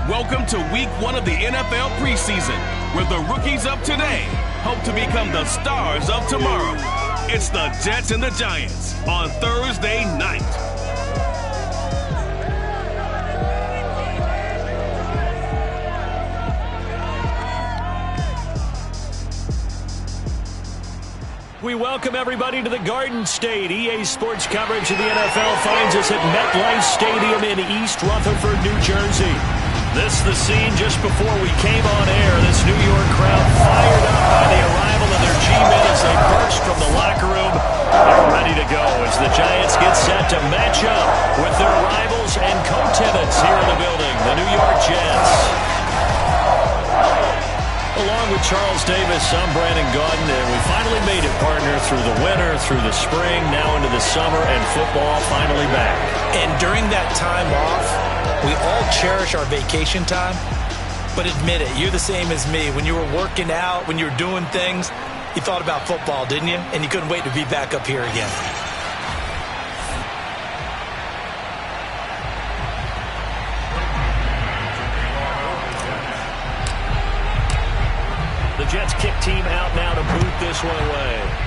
Welcome to week 1 of the NFL preseason, where the rookies of today hope to become the stars of tomorrow. It's the Jets and the Giants on Thursday night. We welcome everybody to the Garden State. EA Sports coverage of the NFL finds us at MetLife Stadium in East Rutherford, New Jersey. This is the scene just before we came on air. This New York crowd fired up by the arrival of their G-men as they burst from the locker room. They're ready to go as the Giants get set to match up with their rivals and co-tenants here in the building, the New York Jets. Along with Charles Davis, I'm Brandon Gaudin, and we finally made it, partner, through the winter, through the spring, now into the summer, and football finally back. And during that time off, we all cherish our vacation time, but admit it, you're the same as me. When you were working out, when you were doing things, you thought about football, didn't you? And you couldn't wait to be back up here again. The Jets kick team out now to boot this one away.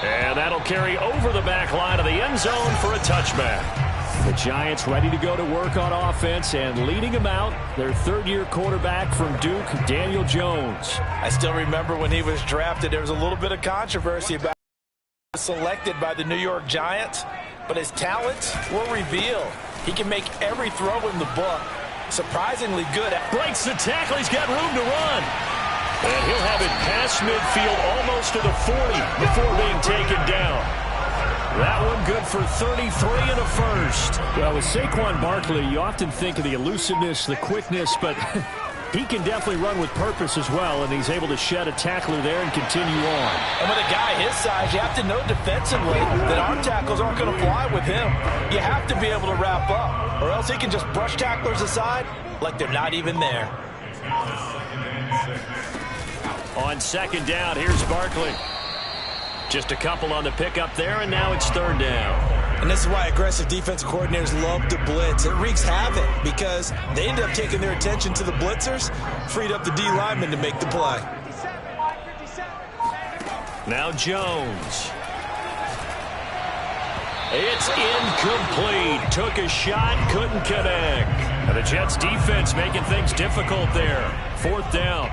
And that'll carry over the back line of the end zone for a touchback. The Giants ready to go to work on offense, and leading them out, their third-year quarterback from Duke, Daniel Jones. I still remember when he was drafted, there was a little bit of controversy about selected by the New York Giants, but his talents were revealed. He can make every throw in the book. Surprisingly good. Breaks the tackle. He's got room to run. And he'll have it past midfield almost to the 40 before being taken down. That one good for 33 and a first. Well, with Saquon Barkley, you often think of the elusiveness, the quickness, but he can definitely run with purpose as well, and he's able to shed a tackler there and continue on. And with a guy his size, you have to know defensively that arm tackles aren't going to fly with him. You have to be able to wrap up, or else he can just brush tacklers aside like they're not even there. On second down, here's Barkley. Just a couple on the pickup there, and now it's third down. And this is why aggressive defensive coordinators love to blitz. It wreaks havoc because they end up taking their attention to the blitzers, freed up the D lineman to make the play. Now Jones. It's incomplete. Took a shot, couldn't connect. And the Jets defense making things difficult there. Fourth down.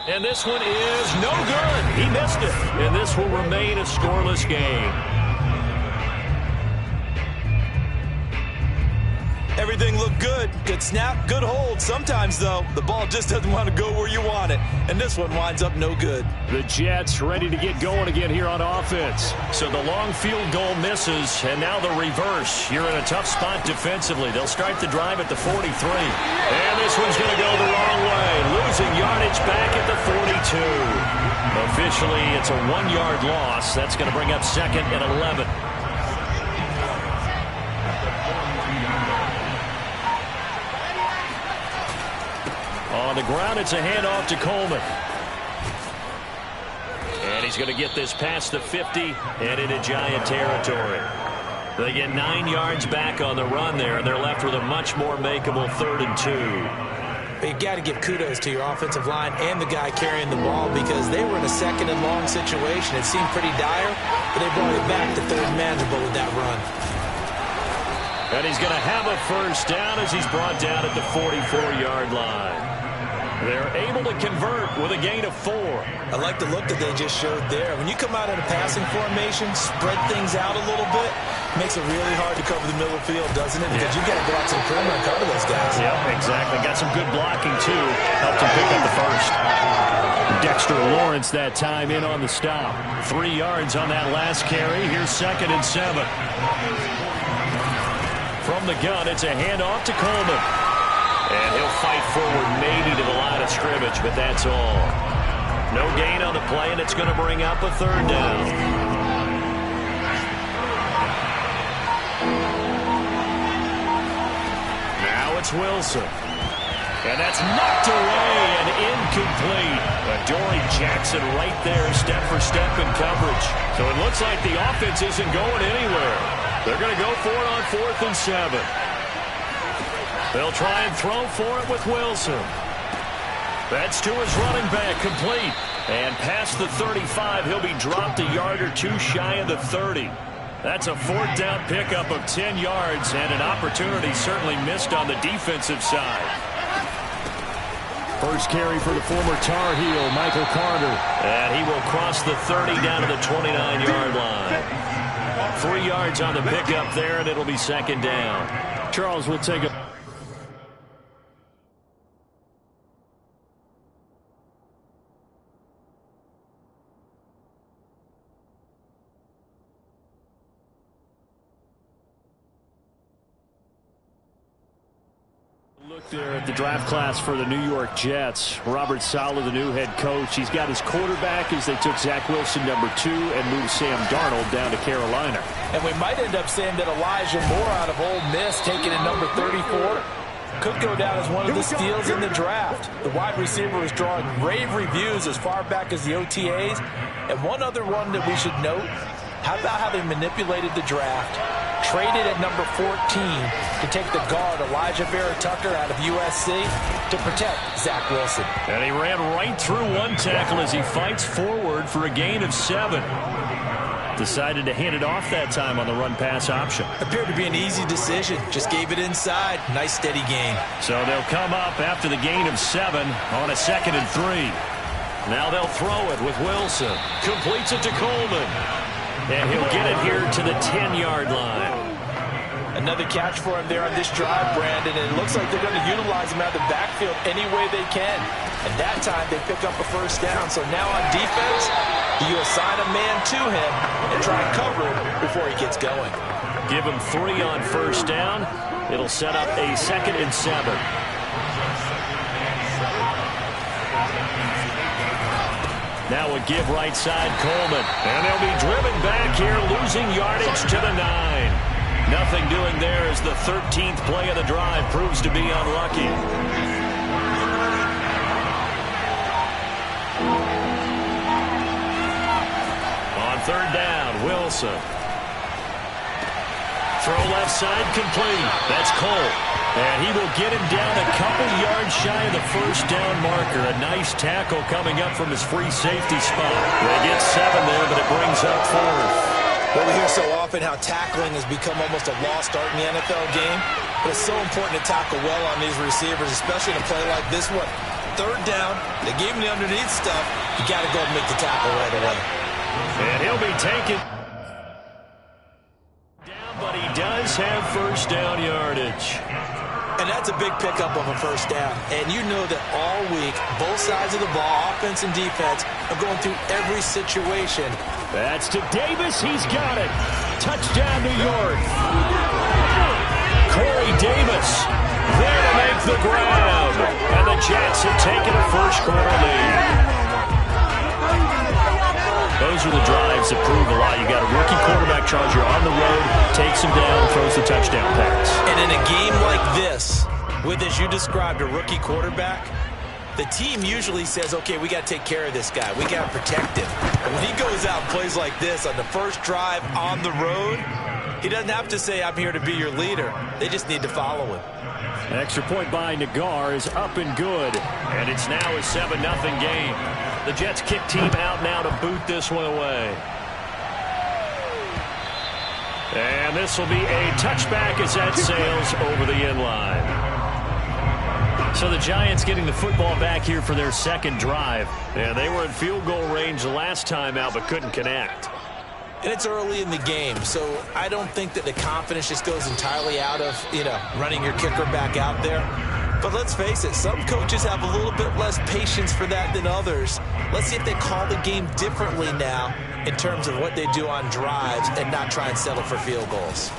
And this one is no good. He missed it. And this will remain a scoreless game. Everything looked good. Good snap, good hold. Sometimes, though, the ball just doesn't want to go where you want it. And this one winds up no good. The Jets ready to get going again here on offense. So the long field goal misses, and now the reverse. You're in a tough spot defensively. They'll start the drive at the 43. And this one's going to go the wrong way. Losing yardage back at the 42. Officially, it's a 1-yard loss. That's going to bring up second and 11. On the ground, it's a handoff to Coleman. And he's going to get this past the 50 and into Giant territory. They get 9 yards back on the run there, and they're left with a much more makeable 3rd and 2. You've got to give kudos to your offensive line and the guy carrying the ball because they were in a second and long situation. It seemed pretty dire, but they brought it back to third manageable with that run. And he's going to have a first down as he's brought down at the 44-yard line. They're able to convert with a gain of 4. I like the look that they just showed there. When you come out in a passing formation, spread things out a little bit, makes it really hard to cover the middle of the field, doesn't it? Because you got to go out to the perimeter and cover those guys. Yep, exactly. Got some good blocking, too. Helped him pick up the first. Dexter Lawrence that time in on the stop. 3 yards on that last carry. Here's 2nd and 7. From the gun, it's a handoff to Coleman. And he'll fight forward maybe to the line of scrimmage, but that's all. No gain on the play, and it's going to bring up a 3rd down. Now it's Wilson. And that's knocked away and incomplete. Adoree Jackson right there, step for step in coverage. So it looks like the offense isn't going anywhere. They're going to go for it on 4th and 7. They'll try and throw for it with Wilson. That's to his running back, complete. And past the 35, he'll be dropped a yard or 2 shy of the 30. That's a 4th down pickup of 10 yards and an opportunity certainly missed on the defensive side. First carry for the former Tar Heel, Michael Carter. And he will cross the 30 down to the 29-yard line. 3 yards on the pickup there, and it'll be 2nd down. Charles will take a... Look there at the draft class for the New York Jets. Robert Saleh, the new head coach. He's got his quarterback as they took Zach Wilson, number 2, and moved Sam Darnold down to Carolina. And we might end up saying that Elijah Moore out of Ole Miss, taken at number 34, could go down as one of the steals in the draft. The wide receiver is drawing rave reviews as far back as the OTAs. And one other one that we should note, how about how they manipulated the draft? Traded at number 14 to take the guard Elijah Vera Tucker out of USC to protect Zach Wilson. And he ran right through one tackle as he fights forward for a gain of 7. Decided to hand it off that time on the run-pass option. Appeared to be an easy decision. Just gave it inside. Nice steady gain. So they'll come up after the gain of 7 on a 2nd and 3. Now they'll throw it with Wilson. Completes it to Coleman. And he'll get it here to the 10-yard line. Another catch for him there on this drive, Brandon, and it looks like they're going to utilize him out of the backfield any way they can. And that time they pick up a 1st down. So now on defense, you assign a man to him and try and cover him before he gets going. Give him 3 on 1st down. It'll set up a 2nd and 7. Now a give right side, Coleman. And they'll be driven back here, losing yardage to the 9. Nothing doing there as the 13th play of the drive proves to be unlucky. On 3rd down, Wilson. Throw left side, complete. That's Cole. And he will get him down a couple yards shy of the 1st down marker. A nice tackle coming up from his free safety spot. They get 7 there, but it brings up 4th. Well, we hear so often how tackling has become almost a lost art in the NFL game. But it's so important to tackle well on these receivers, especially in a play like this one. 3rd down, they gave him the underneath stuff. You got to go and make the tackle right away. And he'll be taken down, but he does have 1st down yardage. And that's a big pickup of a 1st down. And you know that all week, both sides of the ball, offense and defense, are going through every situation. That's to Davis. He's got it. Touchdown, New York. Corey Davis there to make the grab. And the Jets have taken a 1st quarter lead. Those are the drives that prove a lot. You got a rookie quarterback charger on the road, takes him down, throws the touchdown pass. And in a game like this, with, as you described, a rookie quarterback, the team usually says, okay, we got to take care of this guy. We got to protect him. And when he goes out and plays like this on the 1st drive on the road, he doesn't have to say, I'm here to be your leader. They just need to follow him. An extra point by Nagar is up and good. And it's now a 7-0 game. The Jets kick team out now to boot this one away. And this will be a touchback as that sails over the end line. So the Giants getting the football back here for their second drive. Yeah, they were in field goal range the last time out, but couldn't connect. And it's early in the game, so I don't think that the confidence just goes entirely out of, running your kicker back out there. But let's face it, some coaches have a little bit less patience for that than others. Let's see if they call the game differently now in terms of what they do on drives and not try and settle for field goals.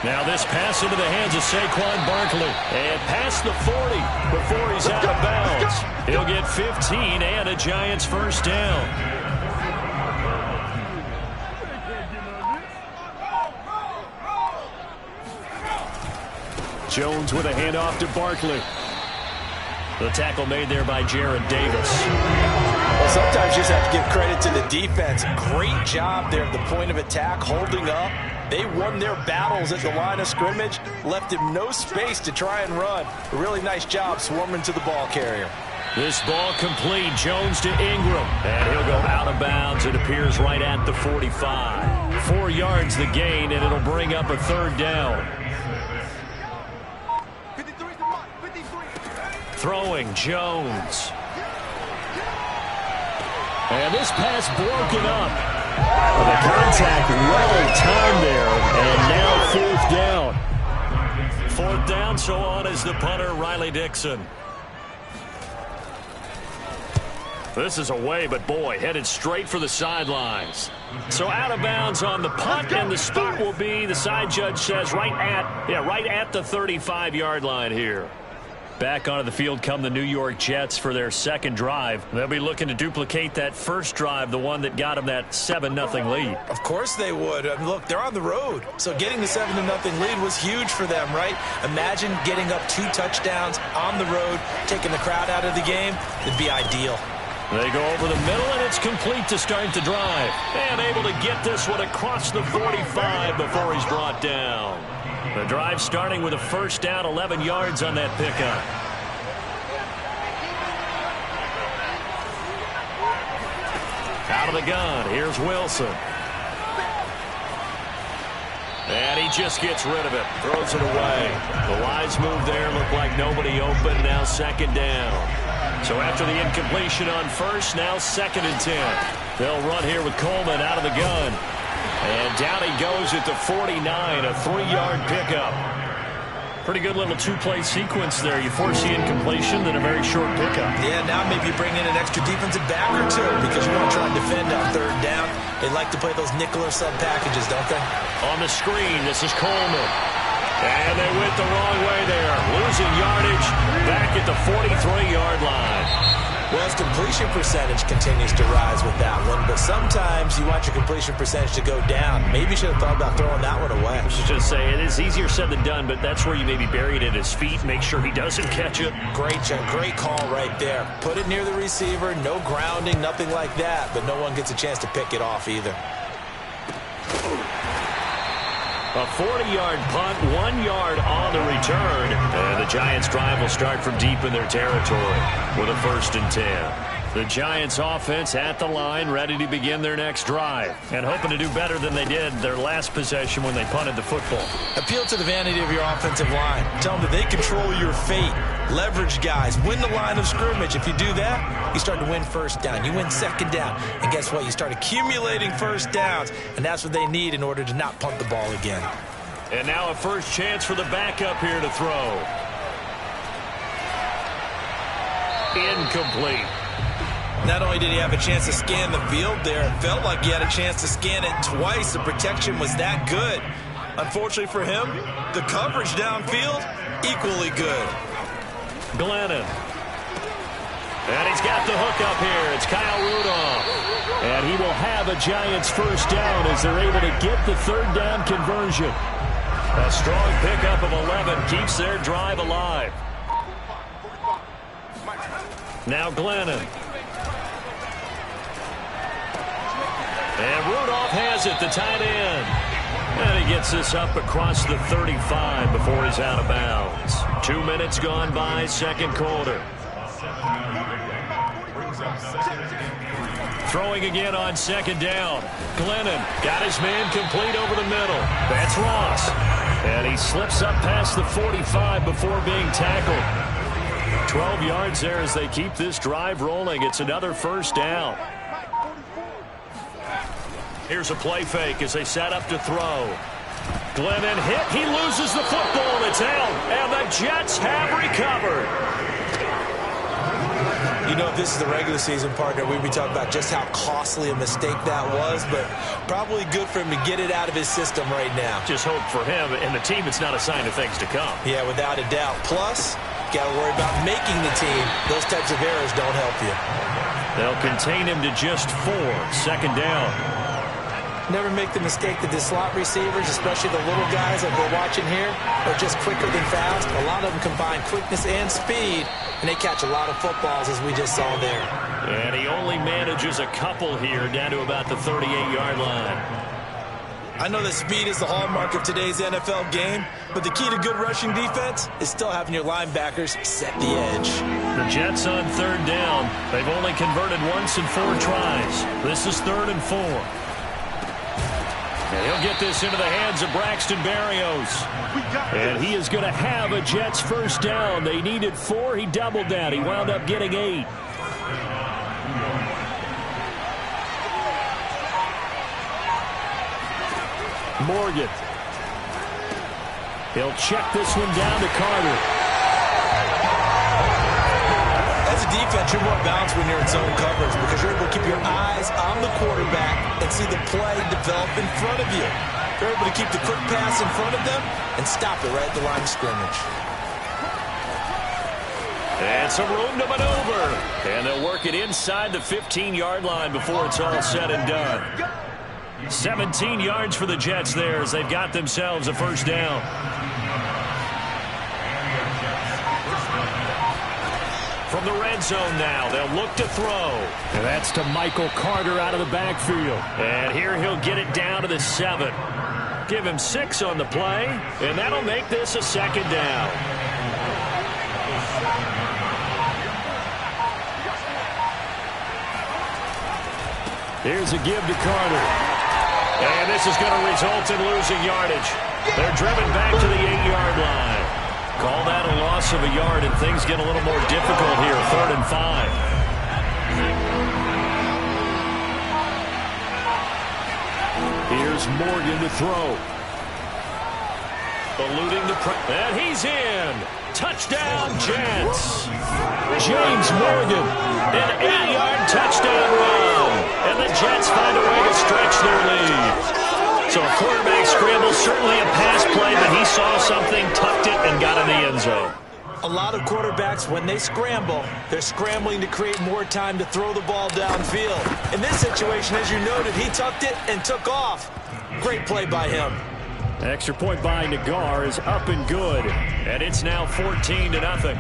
Now this pass into the hands of Saquon Barkley. And past the 40 before he's out of bounds. He'll get 15 and a Giants first down. Jones with a handoff to Barkley. The tackle made there by Jarrad Davis. Well, sometimes you just have to give credit to the defense. Great job there at the point of attack, holding up. They won their battles at the line of scrimmage, left him no space to try and run. A really nice job swarming to the ball carrier. This ball complete. Jones to Ingram. And he'll go out of bounds. It appears right at the 45. 4 yards the gain, and it'll bring up a third down. Throwing Jones. And this pass broken up. The contact well timed there, and now 4th down. 4th down, so on is the punter, Riley Dixon. This is away, but boy, headed straight for the sidelines. So out of bounds on the punt, and the spot will be, the side judge says, right at the 35-yard line here. Back onto the field come the New York Jets for their second drive. They'll be looking to duplicate that first drive, the one that got them that 7-0 lead. Of course they would. I mean, look, they're on the road. So getting the 7-0 lead was huge for them, right? Imagine getting up 2 touchdowns on the road, taking the crowd out of the game. It'd be ideal. They go over the middle, and it's complete to start the drive. And able to get this one across the 45 before he's brought down. The drive starting with a first down, 11 yards on that pickup. Out of the gun, here's Wilson. And he just gets rid of it, throws it away. The wise move there, looked like nobody open, now second down. So after the incompletion on first, now 2nd and 10. They'll run here with Coleman out of the gun. And down he goes at the 49, a 3-yard pickup. Pretty good little 2-play sequence there. You force the incompletion, then a very short pickup. Yeah, now maybe you bring in an extra defensive back or two because you want to try and defend on 3rd down. They like to play those nickel or sub packages, don't they? On the screen, this is Coleman. And they went the wrong way there. Losing yardage back at the 43-yard line. Well, his completion percentage continues to rise with that one, but sometimes you want your completion percentage to go down. Maybe you should have thought about throwing that one away. I was just say, it is easier said than done, but that's where you maybe bury it at his feet, make sure he doesn't catch it. Great call right there. Put it near the receiver, no grounding, nothing like that, but no one gets a chance to pick it off either. A 40-yard punt, 1 yard on the return. And the Giants' drive will start from deep in their territory with a 1st and 10. The Giants' offense at the line, ready to begin their next drive. And hoping to do better than they did their last possession when they punted the football. Appeal to the vanity of your offensive line. Tell them that they control your fate. Leverage guys. Win the line of scrimmage. If you do that, you start to win 1st down. You win 2nd down. And guess what? You start accumulating 1st downs. And that's what they need in order to not punt the ball again. And now a first chance for the backup here to throw. Incomplete. Not only did he have a chance to scan the field there, it felt like he had a chance to scan it twice. The protection was that good. Unfortunately for him, the coverage downfield, equally good. Glennon. And he's got the hook up here. It's Kyle Rudolph. And he will have a Giants first down as they're able to get the 3rd down conversion. A strong pickup of 11 keeps their drive alive. Now Glennon. And Rudolph has it, the tight end. And he gets this up across the 35 before he's out of bounds. 2 minutes gone by, 2nd quarter. Throwing again on 2nd down. Glennon got his man complete over the middle. That's Ross. And he slips up past the 45 before being tackled. 12 yards there as they keep this drive rolling. It's another first down. Here's a play fake as they set up to throw. Glennon hit. He loses the football. It's out. And the Jets have recovered. You know, if this is the regular season, partner, we'd be talking about just how costly a mistake that was, but probably good for him to get it out of his system right now. Just hope for him and the team it's not a sign of things to come. Yeah, without a doubt. Plus, got to worry about making the team. Those types of errors don't help you. They'll contain him to just 4. Second down. Never make the mistake that the slot receivers, especially the little guys like we're watching here, are just quicker than fast. A lot of them combine quickness and speed, and they catch a lot of footballs, as we just saw there. And he only manages a couple here, down to about the 38-yard line. I know that speed is the hallmark of today's NFL game, but the key to good rushing defense is still having your linebackers set the edge. The Jets on third down. They've only converted once in 4 tries. This is 3rd and 4. And he'll get this into the hands of Braxton Berrios. And he is going to have a Jets first down. They needed 4. He doubled that. He wound up getting 8. Morgan. He'll check this one down to Carter. As a defense, you're more balanced when you're in zone coverage because you're able to keep your eyes on the quarterback and see the play develop in front of you. You're able to keep the quick pass in front of them and stop it right at the line of scrimmage. And some room to maneuver. And they'll work it inside the 15-yard line before it's all said and done. 17 yards for the Jets there as they've got themselves a first down. From the red zone now, they'll look to throw. And that's to Michael Carter out of the backfield. And here he'll get it down to the 7. Give him 6 on the play, and that'll make this a second down. Here's a give to Carter. And this is going to result in losing yardage. They're driven back to the 8-yard line. Call that a loss of a yard, and things get a little more difficult here. 3rd and 5. Here's Morgan to throw. Eluding the pressure. And he's in. Touchdown, Jets. James Morgan, an 8-yard touchdown run. And the Jets find a way to stretch their lead. So a quarterback scramble, certainly a pass play, but he saw something, tucked it, and got in the end zone. A lot of quarterbacks, when they scramble, they're scrambling to create more time to throw the ball downfield. In this situation, as you noted, he tucked it and took off. Great play by him. Extra point by Nagar is up and good, and it's now 14-0.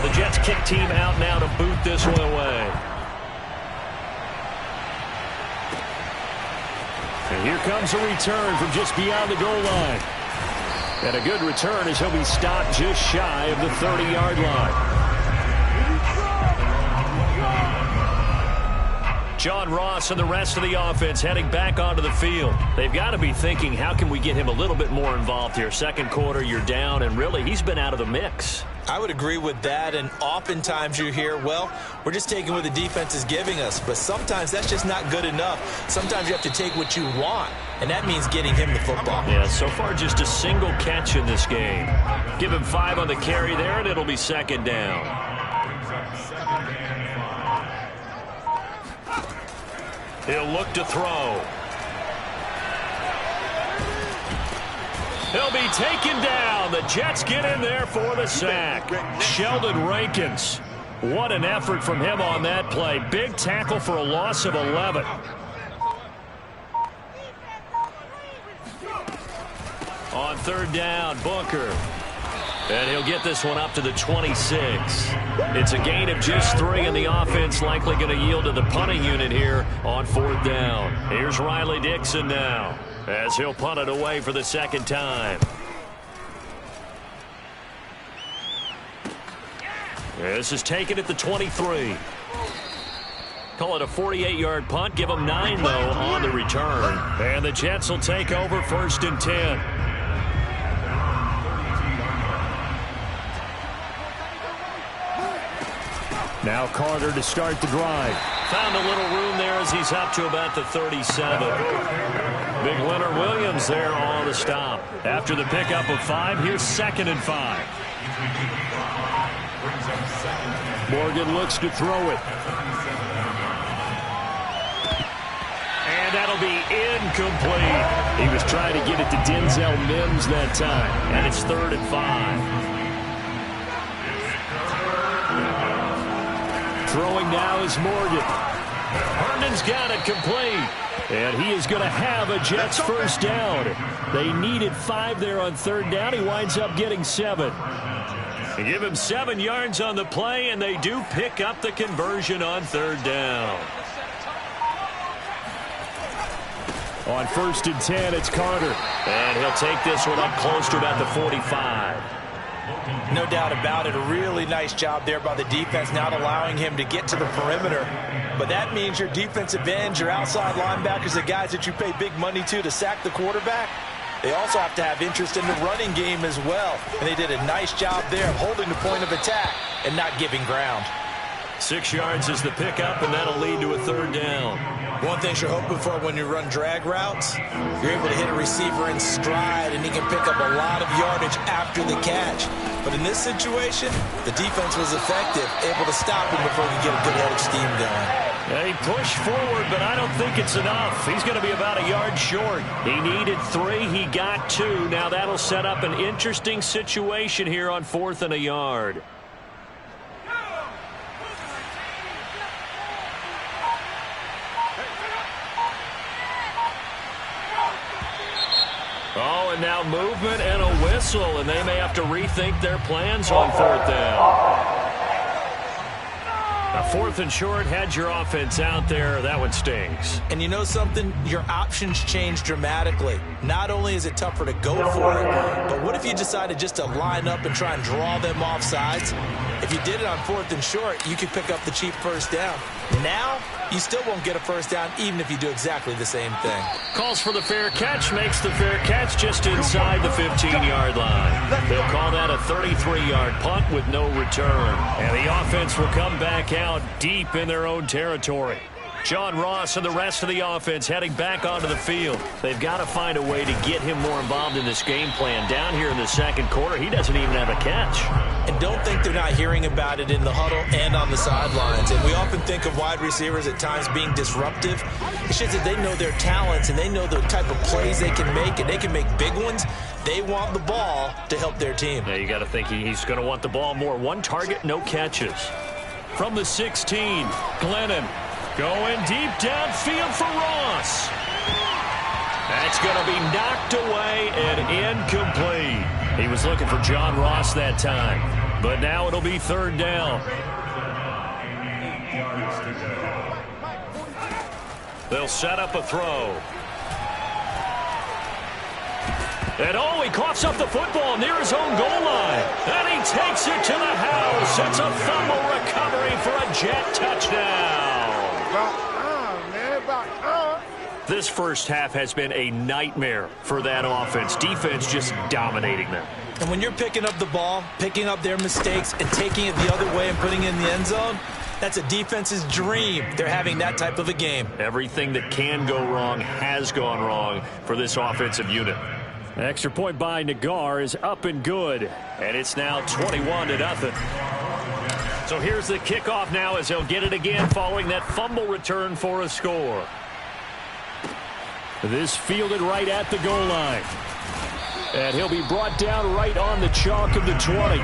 The Jets kick team out now to boot this one away. And here comes a return from just beyond the goal line. And a good return as he'll be stopped just shy of the 30-yard line. John Ross and the rest of the offense heading back onto the field. They've got to be thinking, how can we get him a little bit more involved here? Second quarter, you're down, and really, he's been out of the mix. I would agree with that, and oftentimes you hear, well, we're just taking what the defense is giving us, but sometimes that's just not good enough. Sometimes you have to take what you want, and that means getting him the football. Yeah, so far just a single catch in this game. Give him 5 on the carry there, and it'll be second down. He'll look to throw. He'll be taken down. The Jets get in there for the sack. Sheldon Rankins. What an effort from him on that play. Big tackle for a loss of 11. On third down, Booker. And he'll get this one up to the 26. It's a gain of just 3, and the offense likely going to yield to the punting unit here on 4th down. Here's Riley Dixon now as he'll punt it away for the second time. This is taken at the 23. Call it a 48-yard punt. Give them 9, though, on the return. And the Jets will take over 1st and 10. Now Carter to start the drive. Found a little room there as he's up to about the 37. Big Leonard Williams there on the stop. After the pickup of 5, here's 2nd and 5. Morgan looks to throw it. And that'll be incomplete. He was trying to get it to Denzel Mims that time. And it's 3rd and 5. Throwing now is Morgan. Herndon's got it complete. And he is going to have a Jets first down. They needed 5 there on 3rd down. He winds up getting 7. They give him 7 yards on the play, and they do pick up the conversion on 3rd down. On 1st and 10, it's Carter. And he'll take this one up close to about the 45. No doubt about it. A really nice job there by the defense, not allowing him to get to the perimeter. But that means your defensive ends, your outside linebackers, the guys that you pay big money to sack the quarterback, they also have to have interest in the running game as well. And they did a nice job there of holding the point of attack and not giving ground. 6 yards is the pickup, and that'll lead to a 3rd down. One thing you're hoping for when you run drag routes, you're able to hit a receiver in stride, and he can pick up a lot of yardage after the catch. But in this situation, the defense was effective, able to stop him before he could get a good head of steam going. He pushed forward, but I don't think it's enough. He's going to be about a yard short. He needed 3. He got 2. Now that'll set up an interesting situation here on 4th and a yard. Oh, and now movement and a whistle, and they may have to rethink their plans on 4th down. Now, 4th and short, had your offense out there. That one stings. And you know something? Your options change dramatically. Not only is it tougher to go for it, but what if you decided just to line up and try and draw them off sides? If you did it on 4th and short, you could pick up the cheap first down. Now, you still won't get a first down even if you do exactly the same thing. Calls for the fair catch, makes the fair catch just inside the 15-yard line. They'll call that a 33-yard punt with no return. And the offense will come back out deep in their own territory. John Ross and the rest of the offense heading back onto the field. They've got to find a way to get him more involved in this game plan. Down here in the second quarter, he doesn't even have a catch. And don't think they're not hearing about it in the huddle and on the sidelines. And we often think of wide receivers at times being disruptive. It's just that they know their talents and they know the type of plays they can make, and they can make big ones. They want the ball to help their team. Yeah, you got to think he's going to want the ball more. 1 target, no catches. From the 16, Glennon. Going deep downfield for Ross. That's going to be knocked away and incomplete. He was looking for John Ross that time. But now it'll be 3rd down. They'll set up a throw. And he coughs up the football near his own goal line. And he takes it to the house. It's a fumble recovery for a Jet touchdown. This first half has been a nightmare for that offense. Defense just dominating them. And when you're picking up the ball, picking up their mistakes, and taking it the other way and putting it in the end zone, that's a defense's dream. They're having that type of a game. Everything that can go wrong has gone wrong for this offensive unit. An extra point by Nagar is up and good. And it's now 21-0. So here's the kickoff now as they'll get it again following that fumble return for a score. This fielded right at the goal line. And he'll be brought down right on the chalk of the 20.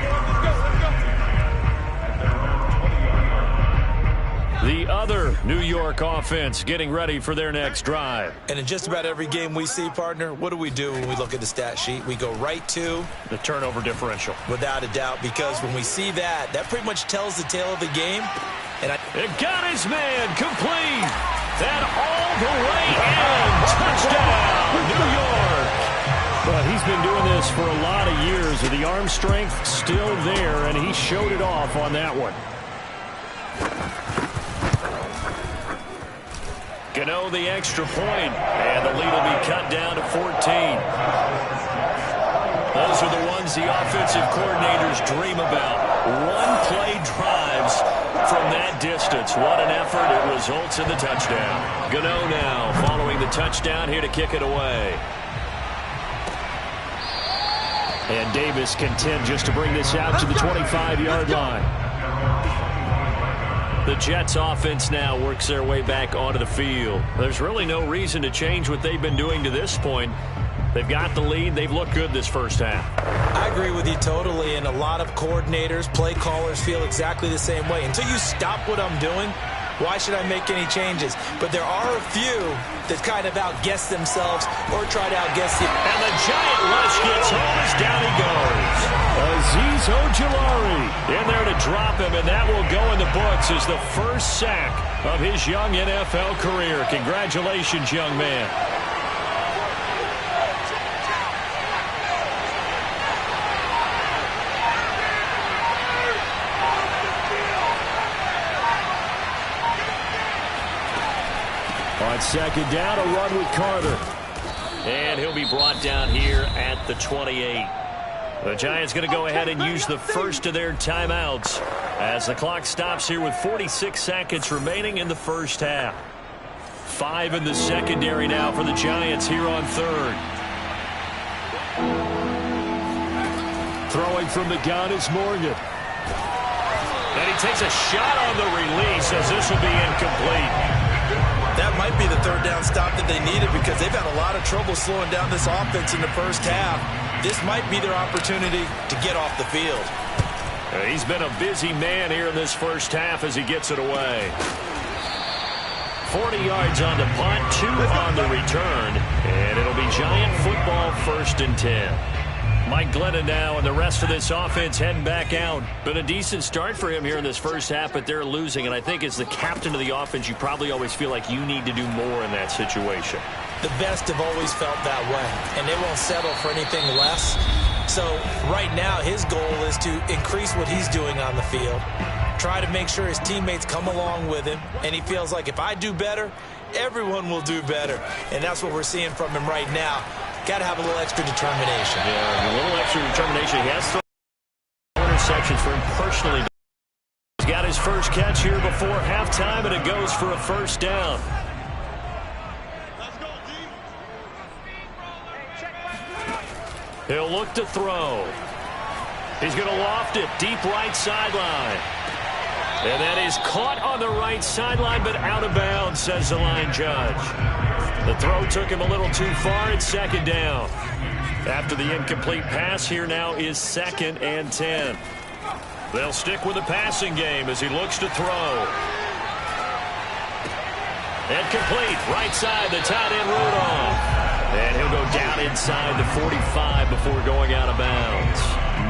The other New York offense getting ready for their next drive. And in just about every game we see, partner, what do we do when we look at the stat sheet? We go right to the turnover differential. Without a doubt, because when we see that, that pretty much tells the tale of the game. And it got his man complete. And all the way in. Touchdown, New York. But he's been doing this for a lot of years. The arm strength still there, and he showed it off on that one. Gano the extra point, and the lead will be cut down to 14. Those are the ones the offensive coordinators dream about. One-play drives from that distance. What an effort. It results in the touchdown. Gano now following the touchdown here to kick it away. And Davis content just to bring this out to the 25-yard line. The Jets offense now works their way back onto the field. There's really no reason to change what they've been doing to this point. They've got the lead. They've looked good this first half. I agree with you totally, and a lot of coordinators, play callers feel exactly the same way. Until you stop what I'm doing, why should I make any changes? But there are a few that kind of outguess themselves or try to outguess you. And the giant rush gets home as down he goes. Azeez Ojulari in there to drop him, and that will go in the books as the first sack of his young NFL career. Congratulations, young man. On second down, a run with Carter. And he'll be brought down here at the 28. The Giants going to go ahead and use the first of their timeouts as the clock stops here with 46 seconds remaining in the first half. 5 in the secondary now for the Giants here on third. Throwing from the gun is Morgan. And he takes a shot on the release as this will be incomplete. That might be the third down stop that they needed because they've had a lot of trouble slowing down this offense in the first half. This might be their opportunity to get off the field. He's been a busy man here in this first half as he gets it away. 40 yards on the punt, 2 on the return, and it'll be Giant football 1st and 10. Mike Glennon now and the rest of this offense heading back out. Been a decent start for him here in this first half, but they're losing. And I think as the captain of the offense, you probably always feel like you need to do more in that situation. The best have always felt that way, and they won't settle for anything less. So right now his goal is to increase what he's doing on the field, try to make sure his teammates come along with him, and he feels like if I do better, everyone will do better. And that's what we're seeing from him right now. Got to have a little extra determination. Yeah, a little extra determination. He has thrown interceptions for him personally. He's got his first catch here before halftime, and it goes for a first down. He'll look to throw. He's going to loft it deep right sideline. And that is caught on the right sideline, but out of bounds, says the line judge. The throw took him a little too far. It's second down. After the incomplete pass, here now is 2nd and 10. They'll stick with the passing game as he looks to throw. And complete. Right side, the tight end Rudolph. And he'll go down inside the 45 before going out of bounds.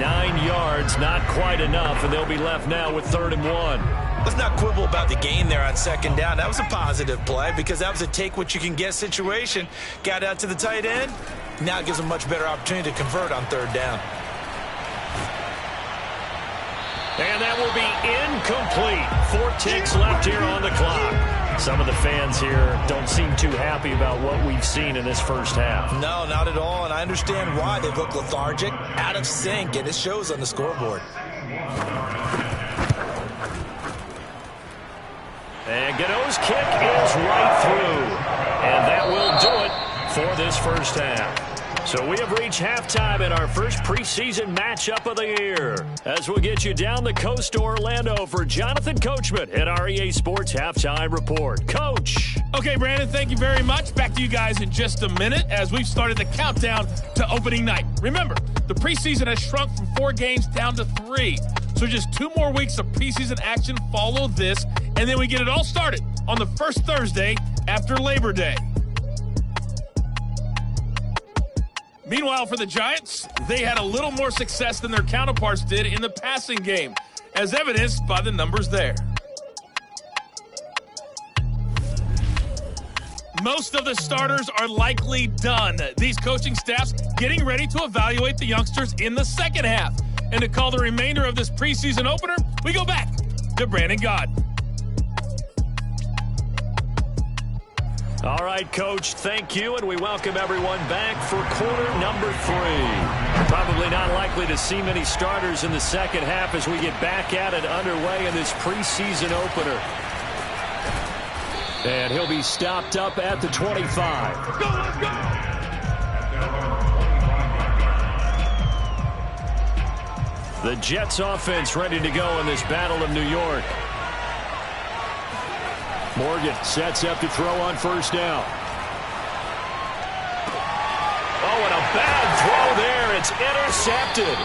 9 yards, not quite enough, and they'll be left now with 3rd and 1. Let's not quibble about the gain there on second down. That was a positive play because that was a take-what-you-can-get situation. Got out to the tight end. Now it gives them a much better opportunity to convert on 3rd down. And that will be incomplete. 4 ticks left here on the clock. Some of the fans here don't seem too happy about what we've seen in this first half. No, not at all, and I understand why. They look lethargic, out of sync, and it shows on the scoreboard. And Gano's kick is right through. And that will do it for this first half. So we have reached halftime in our first preseason matchup of the year. As we'll get you down the coast to Orlando for Jonathan Coachman at our EA Sports Halftime Report. Coach. Okay, Brandon, thank you very much. Back to you guys in just a minute as we've started the countdown to opening night. Remember, the preseason has shrunk from 4 games down to 3. So just 2 more weeks of preseason action follow this, and then we get it all started on the first Thursday after Labor Day. Meanwhile, for the Giants, they had a little more success than their counterparts did in the passing game, as evidenced by the numbers there. Most of the starters are likely done. These coaching staffs getting ready to evaluate the youngsters in the second half. And to call the remainder of this preseason opener, we go back to Brandon Gaudin. All right, Coach, thank you, and we welcome everyone back for quarter number 3. Probably not likely to see many starters in the second half as we get back at it underway in this preseason opener. And he'll be stopped up at the 25. Let's go, let's go! The Jets offense ready to go in this Battle of New York. Morgan sets up to throw on first down. Oh, and a bad throw there. It's intercepted.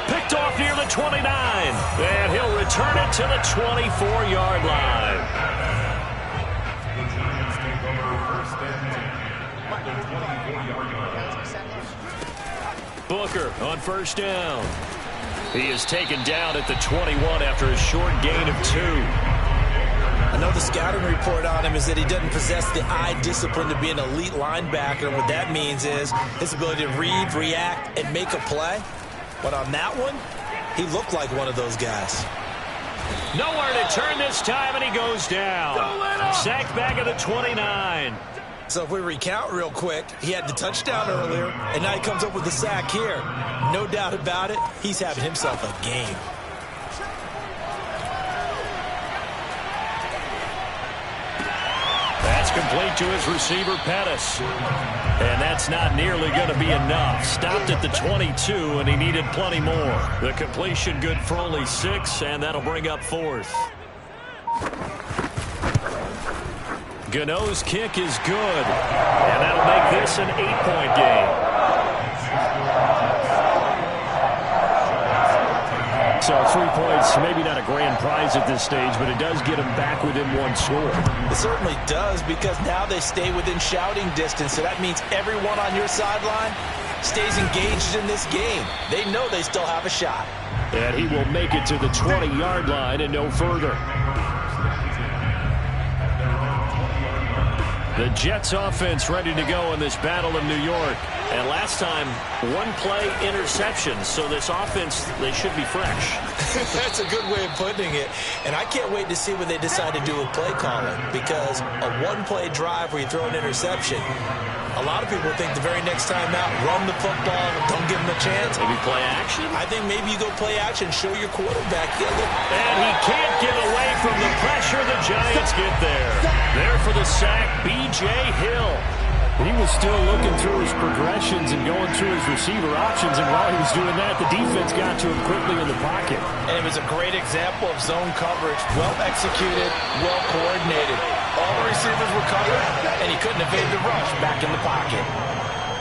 Picked off near the 29. And he'll return it to the 24-yard line. Booker on first down. He is taken down at the 21 after a short gain of 2. I know the scouting report on him is that he doesn't possess the eye discipline to be an elite linebacker. What that means is his ability to read, react, and make a play. But on that one, he looked like one of those guys. Nowhere to turn this time, and he goes down. Sacked back at the 29. So if we recount real quick, he had the touchdown earlier, and now he comes up with the sack here. No doubt about it, he's having himself a game. That's complete to his receiver, Pettis. And that's not nearly going to be enough. Stopped at the 22, and he needed plenty more. The completion good for only 6, and that'll bring up 4th. Gano's kick is good, and that'll make this an 8-point game. So 3 points, maybe not a grand prize at this stage, but it does get them back within 1 score. It certainly does, because now they stay within shouting distance, so that means everyone on your sideline stays engaged in this game. They know they still have a shot. And he will make it to the 20-yard line and no further. The Jets offense ready to go in this Battle of New York. And last time, 1-play interception. So this offense, they should be fresh. That's a good way of putting it. And I can't wait to see what they decide to do with play calling. Because a 1-play drive where you throw an interception, a lot of people think the very next time out, run the football, don't give him a chance. Maybe play action? I think maybe you go play action, show your quarterback. And he can't get away from the pressure. The Giants get there. There for the sack, B.J. Hill. He was still looking through his progressions and going through his receiver options, and while he was doing that, the defense got to him quickly in the pocket. And it was a great example of zone coverage. Well executed, well coordinated. All the receivers were covered, and he couldn't evade the rush back in the pocket.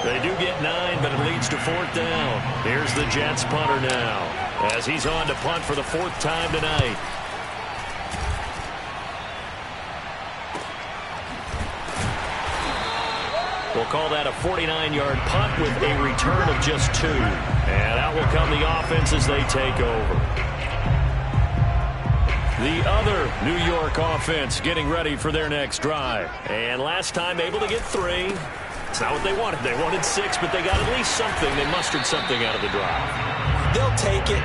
They do get 9, but it leads to 4th down. Here's the Jets punter now, as he's on to punt for the 4th time tonight. We'll call that a 49-yard punt with a return of just 2. And out will come the offense as they take over. The other New York offense getting ready for their next drive. And last time able to get 3. It's not what they wanted. They wanted 6, but they got at least something. They mustered something out of the drive. They'll take it.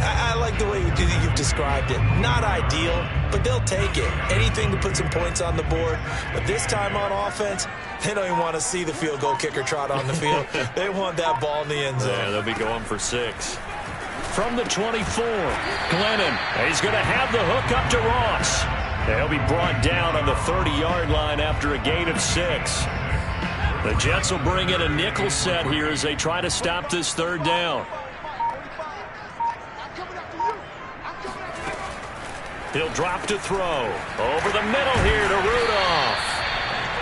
I like the way you've described it. Not ideal, but they'll take it. Anything to put some points on the board. But this time on offense, they don't even want to see the field goal kicker trot on the field. They want that ball in the end zone. Yeah, they'll be going for 6. From the 24, Glennon. He's going to have the hook up to Ross. He'll be brought down on the 30-yard line after a gain of 6. The Jets will bring in a nickel set here as they try to stop this 3rd down. He'll drop to throw. Over the middle here to Rudolph.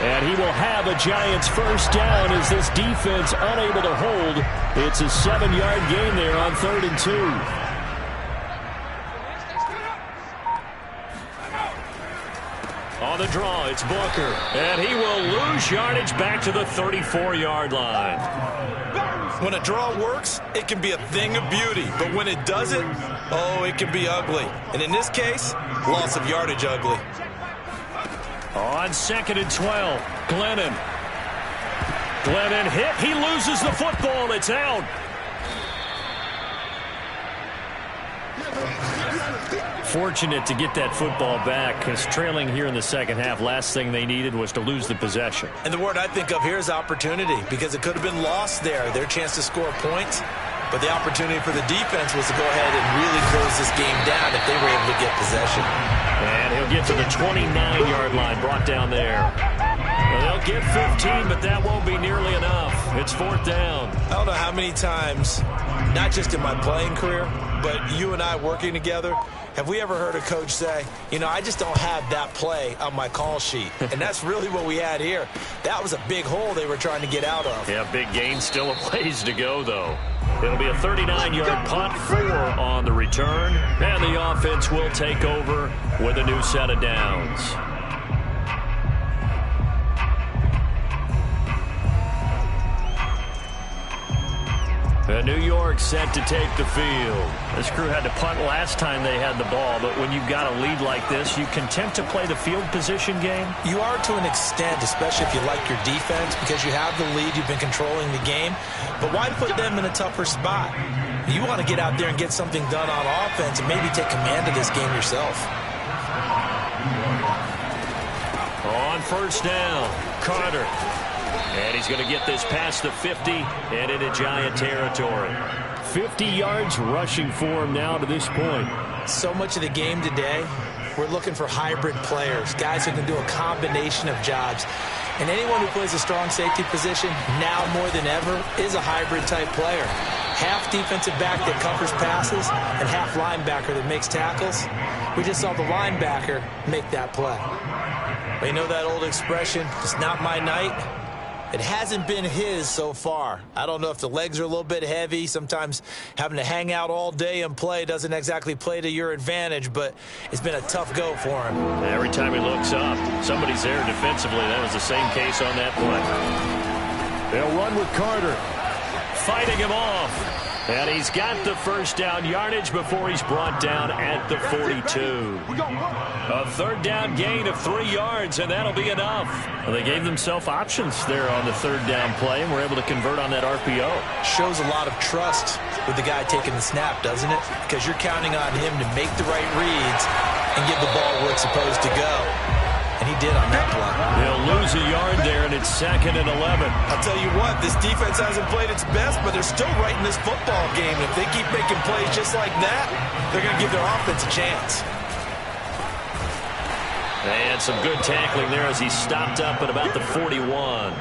And he will have a Giants 1st down as this defense unable to hold. It's a 7-yard gain there on 3rd and 2. On the draw, it's Booker. And he will lose yardage back to the 34-yard line. When a draw works, it can be a thing of beauty. But when it doesn't, oh, it can be ugly. And in this case, loss of yardage ugly. On 2nd and 12, Glennon. Glennon hit. He loses the football. It's out. Fortunate to get that football back, because trailing here in the second half, last thing they needed was to lose the possession. And the word I think of here is opportunity, because it could have been lost there, their chance to score points. But the opportunity for the defense was to go ahead and really close this game down if they were able to get possession. And he'll get to the 29-yard line, brought down there. Well, they'll get 15, but that won't be nearly enough. It's 4th down. I don't know how many times, not just in my playing career, but you and I working together, have we ever heard a coach say, you know, I just don't have that play on my call sheet? And that's really what we had here. That was a big hole they were trying to get out of. Yeah, big gain, still a ways to go, though. It'll be a 39-yard punt, 4 on the return, and the offense will take over with a new set of downs. New York set to take the field. This crew had to punt last time they had the ball, but when you've got a lead like this, you content to play the field position game? You are to an extent, especially if you like your defense, because you have the lead, you've been controlling the game. But why put them in a tougher spot? You want to get out there and get something done on offense and maybe take command of this game yourself. On 1st down, Carter. And he's going to get this past the 50 and into Giant territory. 50 yards rushing for him now to this point. So much of the game today, we're looking for hybrid players, guys who can do a combination of jobs. And anyone who plays a strong safety position, now more than ever, is a hybrid-type player. Half defensive back that covers passes and half linebacker that makes tackles. We just saw the linebacker make that play. But you know that old expression, it's not my night? It hasn't been his so far. I don't know if the legs are a little bit heavy. Sometimes having to hang out all day and play doesn't exactly play to your advantage, but it's been a tough go for him. Every time he looks up, somebody's there defensively. That was the same case on that play. They'll run with Carter. Fighting him off. And he's got the 1st down yardage before he's brought down at the 42. A 3rd down gain of 3 yards, and that'll be enough. Well, they gave themselves options there on the 3rd down play, and were able to convert on that RPO. Shows a lot of trust with the guy taking the snap, doesn't it? Because you're counting on him to make the right reads and give the ball where it's supposed to go. And he did on that play. They'll lose a yard there, and it's 2nd and 11. I'll tell you what, this defense hasn't played its best, but they're still right in this football game. If they keep making plays just like that, they're going to give their offense a chance. And some good tackling there as he stopped up at about the 41.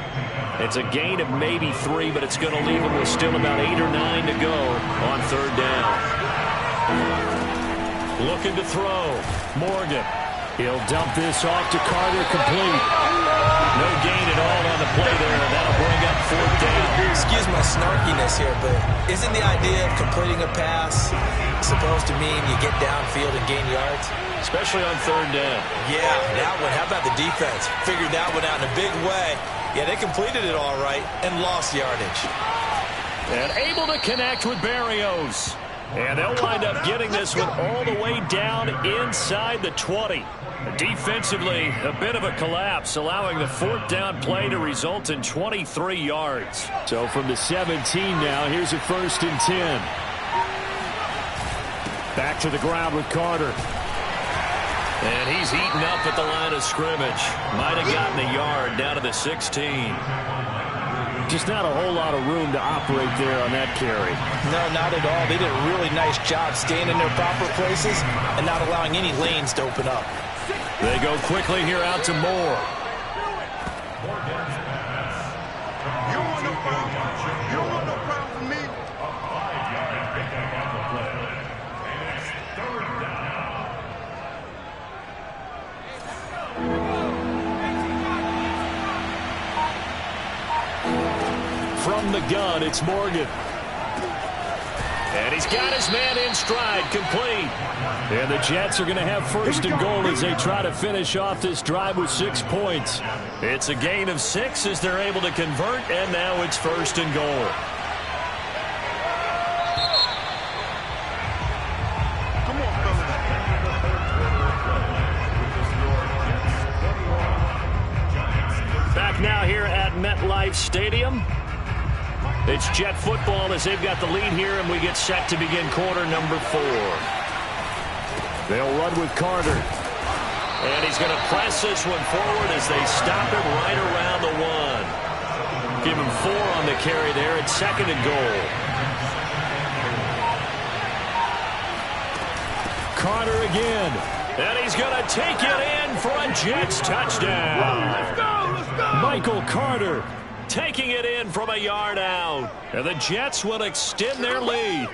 It's a gain of maybe 3, but it's going to leave him with still about 8 or 9 to go on 3rd down. Looking to throw. Morgan. He'll dump this off to Carter, complete. No gain at all on the play there, and that'll bring up 4th down. Excuse my snarkiness here, but isn't the idea of completing a pass supposed to mean you get downfield and gain yards? Especially on 3rd down. Yeah, that one. How about the defense? Figured that one out in a big way. Yeah, they completed it all right and lost yardage. And able to connect with Berrios. And they'll wind up getting this one all the way down inside the 20. Defensively, a bit of a collapse, allowing the 4th down play to result in 23 yards. So from the 17 now, here's a 1st and 10. Back to the ground with Carter. And he's eaten up at the line of scrimmage. Might have gotten a yard down to the 16. Just not a whole lot of room to operate there on that carry. No, not at all. They did a really nice job staying in their proper places and not allowing any lanes to open up. They go quickly here out to Moore. From the gun, it's Morgan. And he's got his man in stride, complete. And the Jets are going to have first and goal as they try to finish off this drive with 6 points. It's a gain of 6 as they're able to convert, and now it's first and goal. Back now here at MetLife Stadium. It's Jet football as they've got the lead here, and we get set to begin quarter number 4. They'll run with Carter. And he's going to press this one forward as they stop it right around the 1. Give him 4 on the carry there. It's second and goal. Carter again. And he's going to take it in for a Jets touchdown. Let's go. Michael Carter taking it in from a yard out. And the Jets will extend their lead.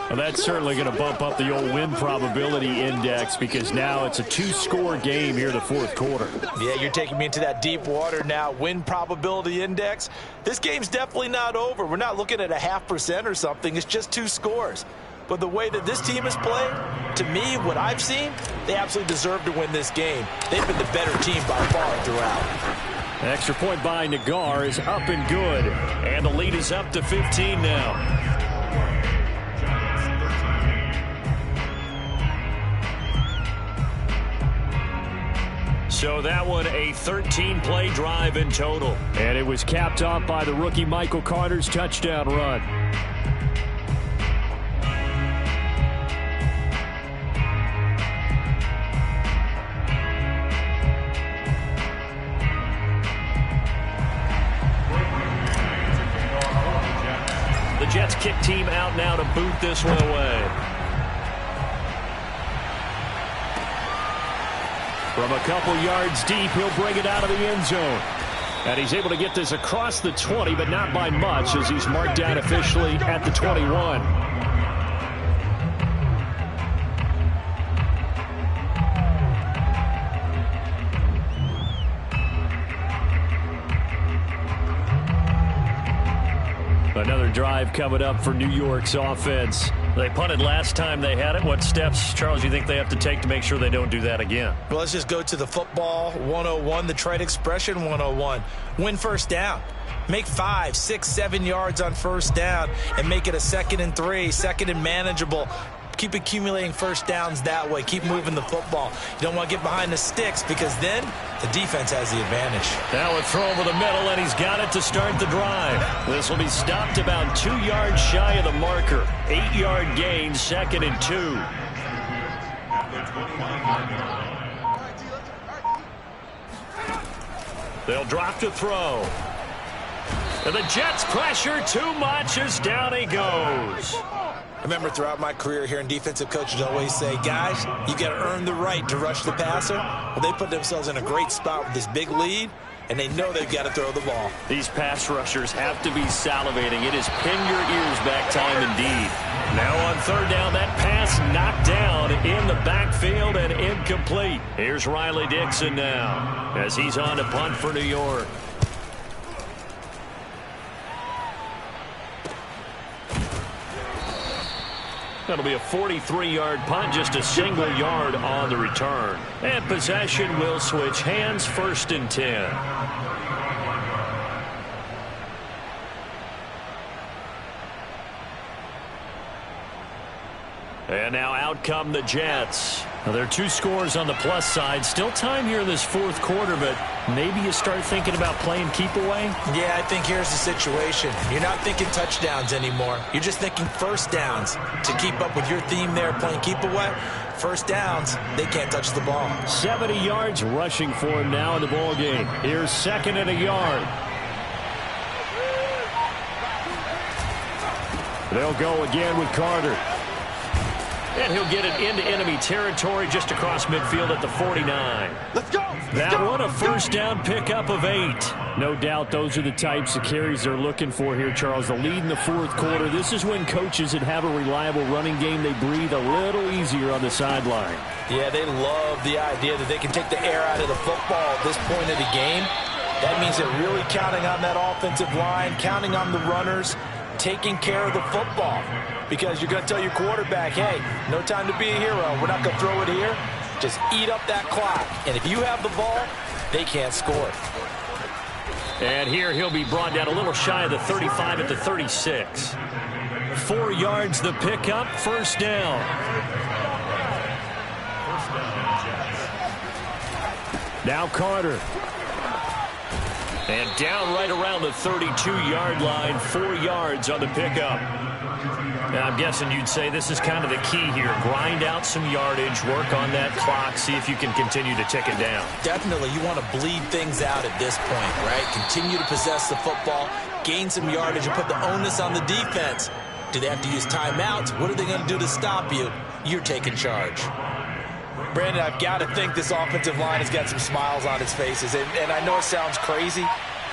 Well, that's certainly going to bump up the old win probability index because now it's a 2-score game here in the fourth quarter. Yeah, you're taking me into that deep water now. Win probability index. This game's definitely not over. We're not looking at a 0.5% or something. It's just 2 scores. But the way that this team is playing, to me, what I've seen, they absolutely deserve to win this game. They've been the better team by far throughout. Extra point by Nagar is up and good. And the lead is up to 15 now. So that one a 13-play drive in total. And it was capped off by the rookie Michael Carter's touchdown run. The Jets kick team out now to boot this one away. From a couple yards deep, he'll bring it out of the end zone. And he's able to get this across the 20, but not by much as he's marked down officially at the 21. Another drive coming up for New York's offense. They punted last time they had it. What steps, Charles, you think they have to take to make sure they don't do that again? Well, let's just go to the football 101, the trade expression 101. Win first down. Make 5, 6, 7 yards on first down and make it a 2nd and 3, 2nd and manageable. Keep accumulating first downs that way. Keep moving the football. You don't want to get behind the sticks because then the defense has the advantage. Now a throw over the middle, and he's got it to start the drive. This will be stopped about 2 yards shy of the marker. 8-yard gain, 2nd and 2. They'll drop to throw. And the Jets pressure too much as down he goes. I remember throughout my career hearing defensive coaches always say, guys, you got to earn the right to rush the passer. Well, they put themselves in a great spot with this big lead, and they know they've got to throw the ball. These pass rushers have to be salivating. It is pin your ears back time indeed. Now on third down, that pass knocked down in the backfield and incomplete. Here's Riley Dixon now as he's on to punt for New York. That'll be a 43-yard punt, just a single yard on the return. And possession will switch hands, 1st and 10. And now out come the Jets. Now, there are 2 scores on the plus side. Still time here in this fourth quarter, but maybe you start thinking about playing keep away? Yeah, I think here's the situation. You're not thinking touchdowns anymore. You're just thinking first downs. To keep up with your theme there, playing keep away, first downs, they can't touch the ball. 70 yards rushing for him now in the ball game. Here's 2nd and a yard. They'll go again with Carter. And he'll get it into enemy territory just across midfield at the 49. Let's go! That one a first down pickup of 8. No doubt those are the types of carries they're looking for here, Charles. The lead in the fourth quarter. This is when coaches that have a reliable running game, they breathe a little easier on the sideline. Yeah, they love the idea that they can take the air out of the football at this point of the game. That means they're really counting on that offensive line, counting on the runners taking care of the football. Because you're going to tell your quarterback, hey, no time to be a hero. We're not going to throw it here. Just eat up that clock. And if you have the ball, they can't score. And here he'll be brought down a little shy of the 35 at the 36. 4 yards the pickup, first down. Now Carter. And down right around the 32-yard line, 4 yards on the pickup. Now, I'm guessing you'd say this is kind of the key here. Grind out some yardage, work on that clock, see if you can continue to tick it down. Definitely, you want to bleed things out at this point, right? Continue to possess the football, gain some yardage, and put the onus on the defense. Do they have to use timeouts? What are they going to do to stop you? You're taking charge. Brandon, I've got to think this offensive line has got some smiles on its faces. And I know it sounds crazy,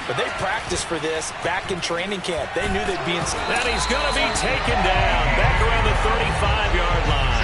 but they practiced for this back in training camp. They knew they'd be in. And he's going to be taken down back around the 35-yard line.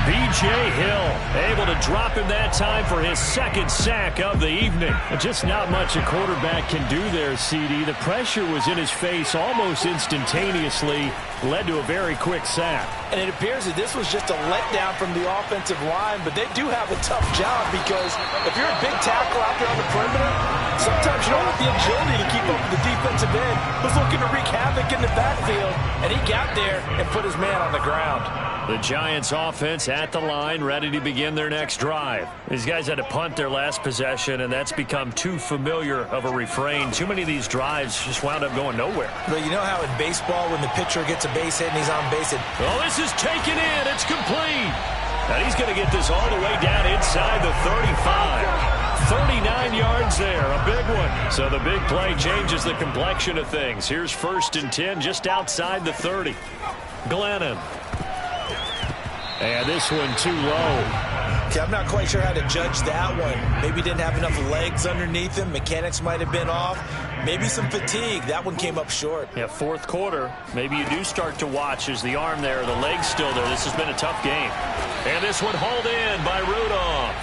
B.J. Hill able to drop him that time for his second sack of the evening. Just not much a quarterback can do there, CD. The pressure was in his face almost instantaneously, led to a very quick sack. And it appears that this was just a letdown from the offensive line, but they do have a tough job because if you're a big tackle out there on the perimeter, sometimes you don't have the agility to keep up with the defensive end who's looking to wreak havoc in the backfield, and he got there and put his man on the ground. The Giants offense at the line, ready to begin their next drive. These guys had to punt their last possession, and that's become too familiar of a refrain. Too many of these drives just wound up going nowhere. But you know how in baseball when the pitcher gets a base hit and he's on base, oh, this is taken in. It's complete. And he's going to get this all the way down inside the 35. 39 yards there, a big one. So the big play changes the complexion of things. Here's 1st and 10 just outside the 30. Glennon. And this one too low. Okay, I'm not quite sure how to judge that one. Maybe didn't have enough legs underneath him. Mechanics might have been off. Maybe some fatigue. That one came up short. Yeah, 4th quarter. Maybe you do start to watch as the arm there, the leg's still there. This has been a tough game. And this one hauled in by Rudolph.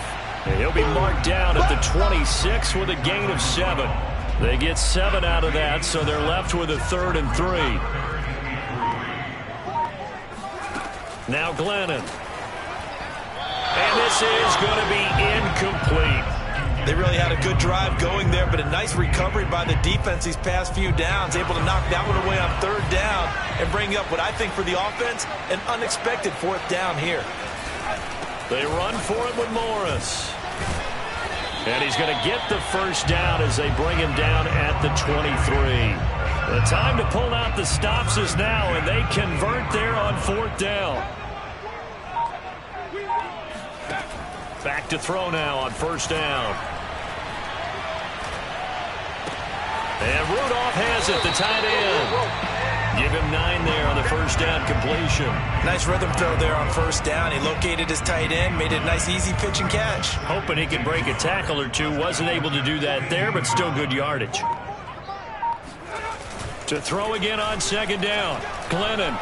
And he'll be marked down at the 26 with a gain of 7. They get 7 out of that, so they're left with a 3rd and 3. Now Glennon. And this is going to be incomplete. They really had a good drive going there, but a nice recovery by the defense these past few downs, able to knock that one away on 3rd down and bring up what I think for the offense, an unexpected 4th down here. They run for it with Morris. And he's going to get the 1st down as they bring him down at the 23. The time to pull out the stops is now, and they convert there on 4th down. Back to throw now on 1st down. And Rudolph has it, the tight end. Give him 9 there on the 1st down completion. Nice rhythm throw there on 1st down. He located his tight end, made it a nice easy pitch and catch. Hoping he could break a tackle or two. Wasn't able to do that there, but still good yardage. To throw again on 2nd down. Glennon.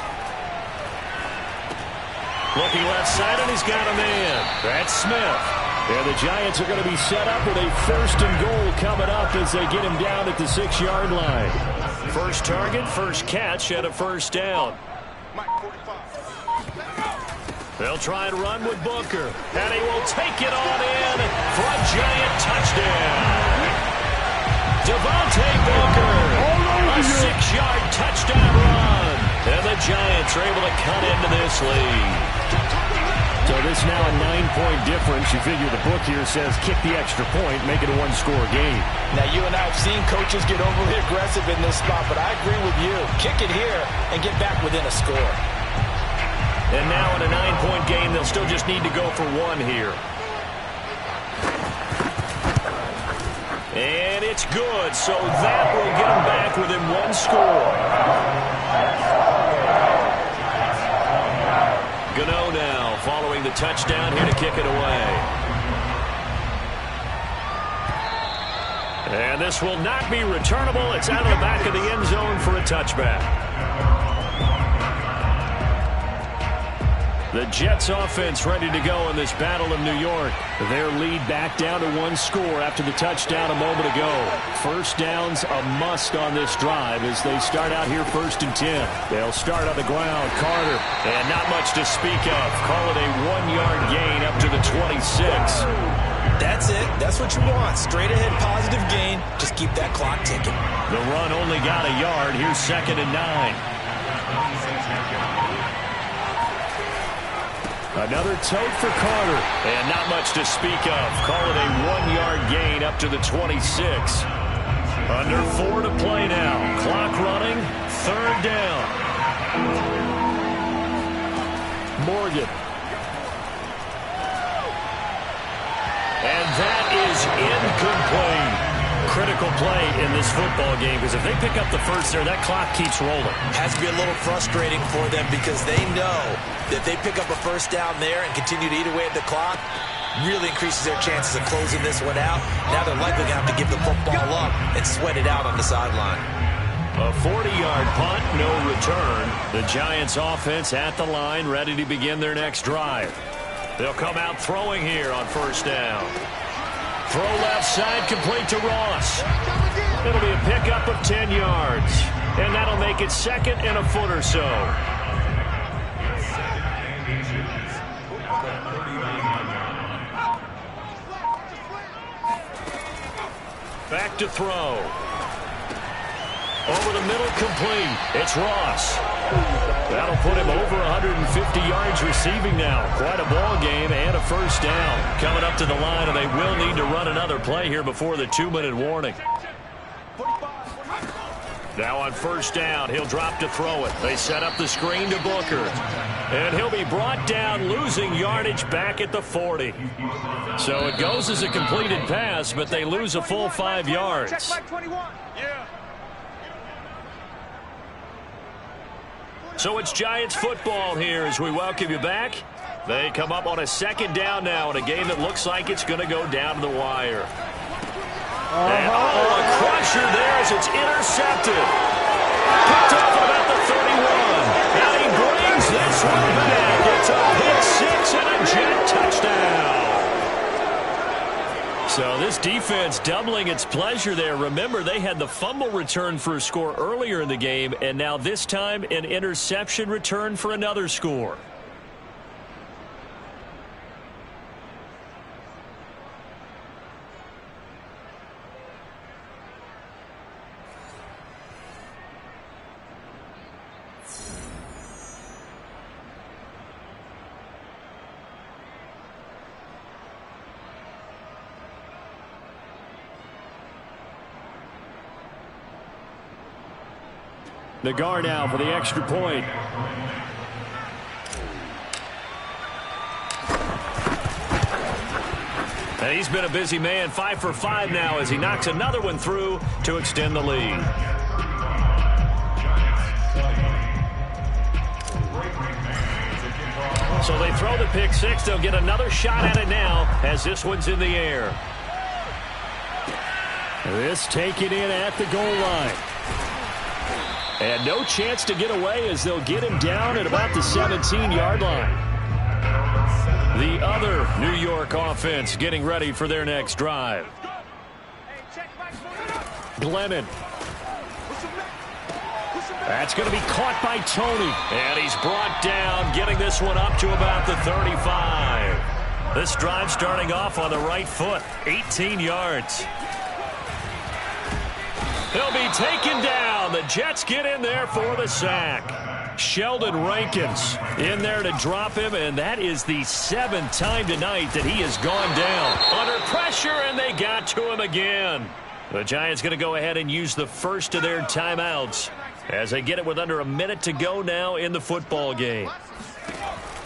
Looking left side, and he's got a man. That's Smith. And the Giants are going to be set up with a 1st and goal coming up as they get him down at the 6-yard line. First target, first catch, and a 1st down. They'll try and run with Booker. And he will take it on in for a Giant touchdown. Devontae Booker. A 6-yard touchdown run. And the Giants are able to cut into this lead. So this now a 9-point difference. You figure the book here says kick the extra point, make it a 1-score game. Now, you and I have seen coaches get overly aggressive in this spot, but I agree with you. Kick it here and get back within a score. And now in a 9-point game, they'll still just need to go for 1 here. And it's good, so that will get them back within 1 score. Gano now following the touchdown here to kick it away. And this will not be returnable. It's out of the back of the end zone for a touchback. The Jets offense ready to go in this Battle of New York. Their lead back down to 1 score after the touchdown a moment ago. First down's a must on this drive as they start out here 1st and 10. They'll start on the ground. Carter, and not much to speak of. Call it a 1-yard gain up to the 26. That's it. That's what you want. Straight ahead positive gain. Just keep that clock ticking. The run only got a yard. Here's 2nd and 9. Another tote for Carter. And not much to speak of. Call it a 1-yard gain up to the 26. Under 4 to play now. Clock running. 3rd down. Morgan. And that is incomplete. Critical play in this football game because if they pick up the first there, that clock keeps rolling. Has to be a little frustrating for them because they know that if they pick up a first down there and continue to eat away at the clock, really increases their chances of closing this one out. Now they're likely going to have to give the football up and sweat it out on the sideline. A 40-yard punt, no return. The Giants offense at the line, ready to begin their next drive. They'll come out throwing here on 1st down. Throw left side, complete to Ross. It'll be a pickup of 10 yards. And that'll make it 2nd and a foot or so. Back to throw. Over the middle, complete. It's Ross. That'll put him over 150 yards receiving now. Quite a ball game and a first down. Coming up to the line, and they will need to run another play here before the 2-minute warning. Now on 1st down, he'll drop to throw it. They set up the screen to Booker. And he'll be brought down, losing yardage back at the 40. So it goes as a completed pass, but they lose a full 5 yards. So it's Giants football here as we welcome you back. They come up on a 2nd down now in a game that looks like it's going to go down to the wire. And a crusher there as it's intercepted. Picked off at about the 31. And he brings this one back. It's a pick 6 and a Jet touchdown. So this defense doubling its pleasure there. Remember, they had the fumble return for a score earlier in the game, and now this time an interception return for another score. Nagar now for the extra point. And he's been a busy man, 5 for 5 now as he knocks another one through to extend the lead. So they throw the pick 6. They'll get another shot at it now as this one's in the air. This taken in at the goal line. And no chance to get away as they'll get him down at about the 17-yard line. The other New York offense getting ready for their next drive. Glennon. That's going to be caught by Tony. And he's brought down, getting this one up to about the 35. This drive starting off on the right foot, 18 yards. He'll be taken down. The Jets get in there for the sack. Sheldon Rankins in there to drop him, and that is the 7th time tonight that he has gone down. Under pressure, and they got to him again. The Giants going to go ahead and use the first of their timeouts as they get it with under a minute to go now in the football game.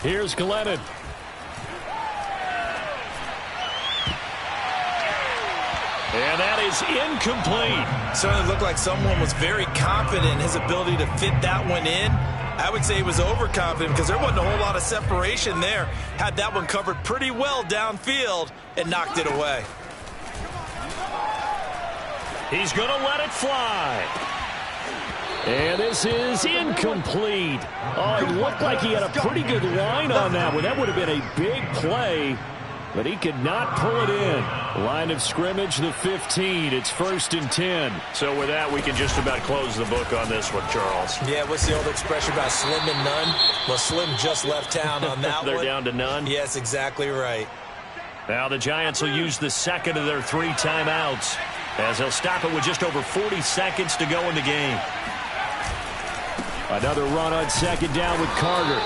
Here's Glennon. And that is incomplete. Certainly looked like someone was very confident in his ability to fit that one in. I would say he was overconfident because there wasn't a whole lot of separation there. Had that one covered pretty well downfield and knocked it away. He's going to let it fly. And this is incomplete. Oh, it looked like he had a pretty good line on that one. That would have been a big play, but he could not pull it in. Line of scrimmage, the 15. It's 1st and 10. So with that, we can just about close the book on this one, Charles. Yeah, what's the old expression about slim and none? Well, Slim just left town on that They're one. They're down to none? Yes, exactly right. Now the Giants will use the second of their 3 timeouts, as they'll stop it with just over 40 seconds to go in the game. Another run on 2nd down with Carter.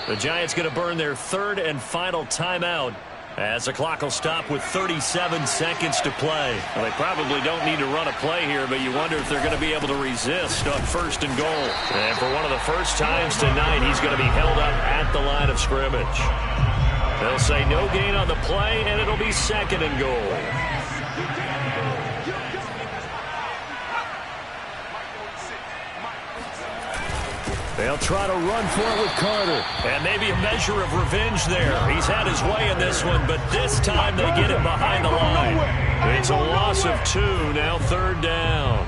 The Giants going to burn their 3rd and final timeout, as the clock will stop with 37 seconds to play. Well, they probably don't need to run a play here, but you wonder if they're going to be able to resist on 1st and goal. And for one of the first times tonight, he's going to be held up at the line of scrimmage. They'll say no gain on the play, and it'll be 2nd and goal. They'll try to run for it with Carter. And maybe a measure of revenge there. He's had his way in this one, but this time they get it behind the line. It's a loss of 2, now 3rd down.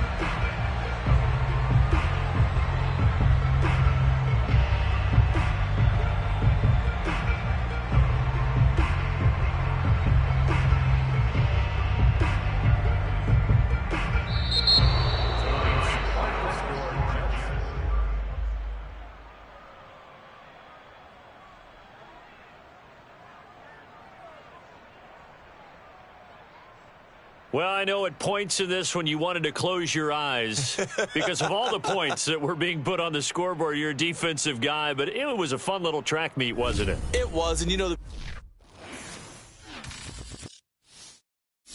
Well, I know at points in this when you wanted to close your eyes because of all the points that were being put on the scoreboard. You're a defensive guy, but it was a fun little track meet, wasn't it? It was, and you know,